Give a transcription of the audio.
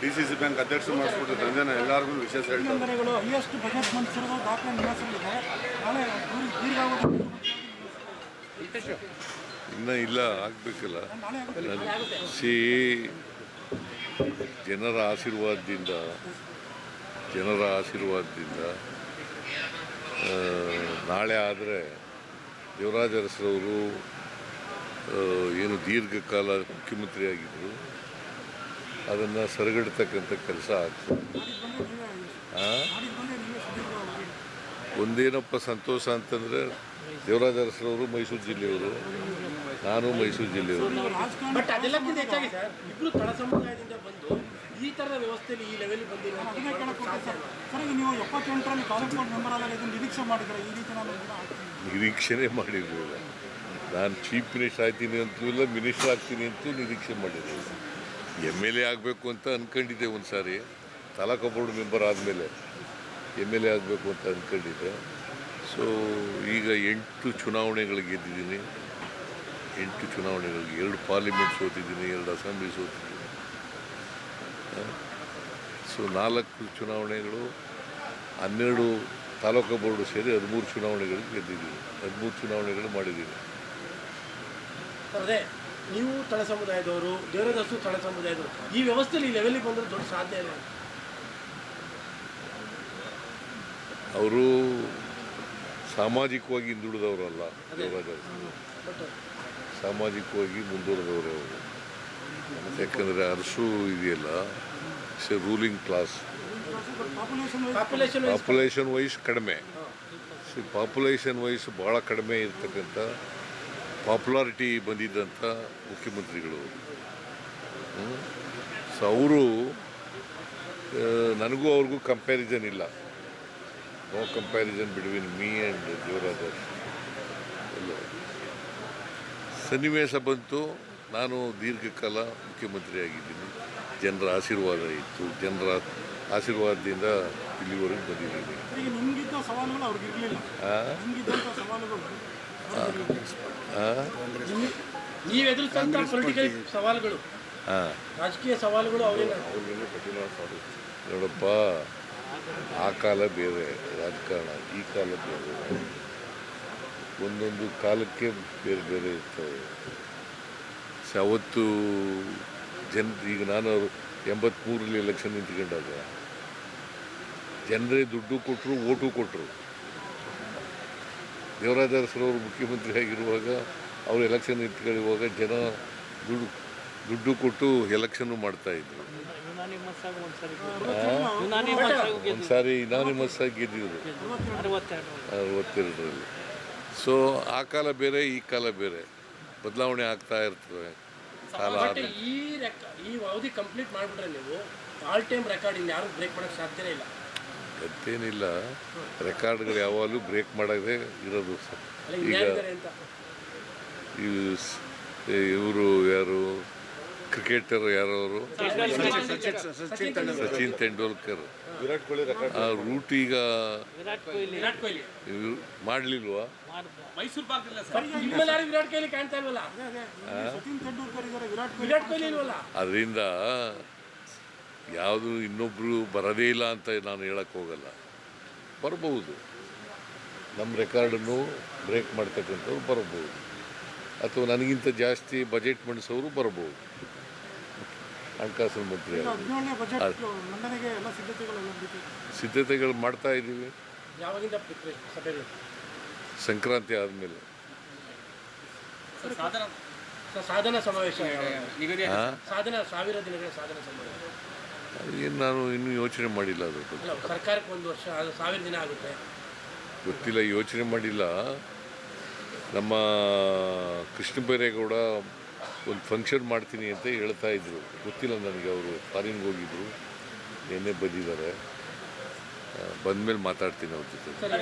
DCC bank ಅಧ್ಯಕ್ಷರು ಮಾಡಿಸ್ಬಿಟ್ಟು ತಂದೆನ ಎಲ್ಲರಿಗೂ ವಿಶೇಷ ಹೇಳ್ತಾರೆ. ಹೈಯೆಸ್ಟ್ ಬಜೆಟ್ ಮಂಡಿಸಿರುವ ದಾಖಲೆ ನಿವಾಸಗಳಿದೆ. ನಾಳೆ ಇನ್ನೂ ಇಲ್ಲ, ಆಗಬೇಕಲ್ಲ. ಜನರ ಆಶೀರ್ವಾದದಿಂದ ನಾಳೆ ಆದರೆ ದೇವರಾಜ ಅರಸರವರು ಏನು ದೀರ್ಘಕಾಲ ಮುಖ್ಯಮಂತ್ರಿ ಆಗಿದ್ದರು ಅದನ್ನು ಸರಿಗಟ್ಟತಕ್ಕಂಥ ಕೆಲಸ ಆಗ್ತದೆ. ಒಂದೇನಪ್ಪ ಸಂತೋಷ ಅಂತಂದರೆ ದೇವರಾಜ ಅರಸರವರು ಮೈಸೂರು ಜಿಲ್ಲೆಯವರು, ನಾನು ಮೈಸೂರು ಜಿಲ್ಲೆಯವರು. ಬಟ್ ಅದೆಲ್ಲಕ್ಕಿಂತ ಹೆಚ್ಚಾಗಿ ಸರ್, ಇಬ್ಬರು ತಳ ಸಮುದಾಯದಿಂದ ಬಂದು ಈ ಥರದ ವ್ಯವಸ್ಥೆಯಲ್ಲಿ ಈ ಲೆವೆಲ್ ಬಂದಿಲ್ಲ. ನೀವು 78ರಲ್ಲಿ ತಾಲೂಕು ಬೋರ್ಡ್ ಮೆಂಬರ್ ಆದಾಗ ಇದನ್ನು ನಿರೀಕ್ಷೆ ಮಾಡಿದ್ರೆ ಈ ರೀತಿ ನಿರೀಕ್ಷೆನೇ ಮಾಡಿರಲಿಲ್ಲ. ನಾನು ಚೀಫ್ ಮಿನಿಸ್ಟರ್ ಆಗ್ತೀನಿ ಅಂತೂ ಇಲ್ಲ, ಮಿನಿಸ್ಟರ್ ಆಗ್ತೀನಿ ಅಂತೂ ನಿರೀಕ್ಷೆ ಮಾಡಿರಲಿಲ್ಲ. MLA ಆಗಬೇಕು ಅಂತ ಅಂದ್ಕೊಂಡಿದ್ದೆ. ಒಂದು ಸಾರಿ ತಾಲೂಕು ಬೋರ್ಡ್ ಮೆಂಬರ್ ಆದಮೇಲೆ MLA ಆಗಬೇಕು ಅಂತ ಅಂದ್ಕೊಂಡಿದ್ದೆ. ಸೊ ಈಗ 8 ಚುನಾವಣೆಗಳು ಗೆದ್ದಿದ್ದೀನಿ. 8 ಚುನಾವಣೆಗಳಿಗೆ 2 ಪಾರ್ಲಿಮೆಂಟ್ ಸೋತಿದ್ದೀನಿ, 2 ಅಸೆಂಬ್ಲಿ ಸೋತಿದ್ದೀನಿ. ಸೊ 4 ಚುನಾವಣೆಗಳು, 12 ತಾಲೂಕು ಬೋರ್ಡು ಸೇರಿ 13 ಚುನಾವಣೆಗಳಿಗೆ ಗೆದ್ದಿದ್ದೀನಿ, 13 ಚುನಾವಣೆಗಳು ಮಾಡಿದ್ದೀನಿ. ಅದೇ ನೀವು ತಳ ಸಮುದಾಯದವರು, ದೇವರಾಜ ತಳ ಸಮುದಾಯದವರು, ಈ ವ್ಯವಸ್ಥೆಯಲ್ಲಿ ಈ ಲೆವೆಲ್ಗೆ ಬಂದರೆ ದೊಡ್ಡ ಸಾಧ್ಯ ಇಲ್ಲ. ಅವರು ಸಾಮಾಜಿಕವಾಗಿ ಹಿಂದುಳಿದವರಲ್ಲ. ದೇವರಾಜ ಸಾಮಾಜಿಕವಾಗಿ ಮುಂದುವರೆದವರೇ ಅವರು. ಯಾಕಂದರೆ ಅರಸು ಇದೆಯಲ್ಲ, ರೂಲಿಂಗ್ ಕ್ಲಾಸ್, ಪಾಪ್ಯುಲೇಷನ್ ವೈಸ್ ಕಡಿಮೆ. ಪಾಪ್ಯುಲೇಷನ್ ವೈಸ್ ಭಾಳ ಕಡಿಮೆ ಇರ್ತಕ್ಕಂಥ ಪಾಪ್ಯುಲಾರಿಟಿ ಬಂದಿದ್ದಂಥ ಮುಖ್ಯಮಂತ್ರಿಗಳು. ಸೊ ಅವರು, ನನಗೂ ಅವ್ರಿಗೂ ಕಂಪ್ಯಾರಿಸನ್ ಇಲ್ಲ. No comparison between me and Devaraja. ಎಲ್ಲ ಸನ್ನಿವೇಶ ಬಂತು. ನಾನು ದೀರ್ಘಕಾಲ ಮುಖ್ಯಮಂತ್ರಿ ಆಗಿದ್ದೀನಿ. ಜನರ ಆಶೀರ್ವಾದ ಇತ್ತು. ಜನರ ಆಶೀರ್ವಾದದಿಂದ ಇಲ್ಲಿವರೆಗೂ ಬಂದಿದ್ದೀನಿ. ನೀವು ಎದುರಿಸಂತ ಪೊಲಿಟಿಕಲ್ ಸವಾಲುಗಳು, ರಾಜಕೀಯ ಸವಾಲುಗಳು ಅವ್ರಿಗೆ ನೋಡಪ್ಪ, ಆ ಕಾಲ ಬೇರೆ ರಾಜಕಾರಣ, ಈ ಕಾಲ ಬೇರೆ. ಒಂದೊಂದು ಕಾಲಕ್ಕೆ ಬೇರೆ ಬೇರೆ ಇರ್ತವೆ. ಅವತ್ತು ಈಗ ನಾನು 83ರಲ್ಲಿ ಎಲೆಕ್ಷನ್ ನಿಂತ್ಕೊಂಡಾಗ ಜನರೇ ದುಡ್ಡು ಕೊಟ್ಟರು, ಓಟು ಕೊಟ್ಟರು. ದೇವರಾಜ ಅರಸರವರು ಮುಖ್ಯಮಂತ್ರಿ ಆಗಿರುವಾಗ, ಅವರು ಎಲೆಕ್ಷನ್ ನಿಂತ್ಕೊಳ್ಳುವಾಗ ಜನ ದುಡ್ಡು ಕೊಟ್ಟು ಎಲೆಕ್ಷನ್ನು ಮಾಡ್ತಾಯಿದ್ರು. ಒಂದು ಸಾರಿ ಯುನಾನಿಮಸ್ ಆಗಿ ಗೆದ್ದಿದ್ರು 62ರಲ್ಲಿ. ಸೊ ಆ ಕಾಲ ಬೇರೆ, ಈ ಕಾಲ ಬೇರೆ, ಬದಲಾವಣೆ ಆಗ್ತಾ ಇರ್ತವೆ ಕಾಲ. ಈ ಅವಧಿ ಕಂಪ್ಲೀಟ್ ಮಾಡಿಬಿಟ್ರೆ ನೀವು ಆಲ್ ಟೈಮ್ ರೆಕಾರ್ಡ್ ಯಾರು ಬ್ರೇಕ್ ಮಾಡೋಕ್ಕೆ ಸಾಧ್ಯನೇ ಇಲ್ಲ. ಮತ್ತೇನಿಲ್ಲ, ರೆಕಾರ್ಡ್ಗಳು ಯಾವಾಗಲೂ ಬ್ರೇಕ್ ಮಾಡೋದೇ ಇರೋದು. ಈಗ ಇವರು ಯಾರು ಕ್ರಿಕೆಟರ್ ಯಾರವರು, ಸಚಿನ್ ತೆಂಡೂಲ್ಕರ್, ವಿರಾಟ್ ಕೊಹ್ಲಿ ರೂಟ್ ಈಗ ಮಾಡಲಿಲ್ವಾ? ಅದರಿಂದ ಯಾವುದು ಇನ್ನೊಬ್ರು ಬರೋದೇ ಇಲ್ಲ ಅಂತ ನಾನು ಹೇಳಕ್ಕೆ ಹೋಗಲ್ಲ. ಬರ್ಬೋದು, ನಮ್ಮ ರೆಕಾರ್ಡನ್ನು ಬ್ರೇಕ್ ಮಾಡ್ತಕ್ಕಂಥವ್ರು ಬರ್ಬೋದು, ಅಥವಾ ನನಗಿಂತ ಜಾಸ್ತಿ ಬಜೆಟ್ ಮಂಡಿಸೋರು ಬರ್ಬೋದು. ಹಣಕಾಸಿನ ಮಂತ್ರಿ ಸಿದ್ಧತೆಗಳು ಮಾಡ್ತಾ ಇದ್ದೀವಿ. ಸಂಕ್ರಾಂತಿ ಆದಮೇಲೆ ಸಾಧನಾ ಸಮಾವೇಶ, ಸಾವಿರ ದಿನಗಳ ಸಾಧನಾ ಸಮಾವೇಶ. ಏನು ನಾನು ಇನ್ನೂ ಯೋಚನೆ ಮಾಡಿಲ್ಲ. ಅದ್ರ ಬಗ್ಗೆ ಸರ್ಕಾರಕ್ಕೆ 1 ವರ್ಷ, 1000 ದಿನ ಆಗುತ್ತೆ, ಗೊತ್ತಿಲ್ಲ, ಯೋಚನೆ ಮಾಡಿಲ್ಲ. ನಮ್ಮ ಕೃಷ್ಣ ಬೈರೇಗೌಡ ಒಂದು ಫಂಕ್ಷನ್ ಮಾಡ್ತೀನಿ ಅಂತ ಹೇಳ್ತಾ ಇದ್ರು. ಗೊತ್ತಿಲ್ಲ ನನಗೆ, ಅವರು ಫಾರಿನ್ಗೆ ಹೋಗಿದ್ರು, ನಿನ್ನೆ ಬಂದಿದ್ದಾರೆ. ಬಂದಮೇಲೆ ಮಾತಾಡ್ತೀನಿ ಅವ್ರ ಜೊತೆ.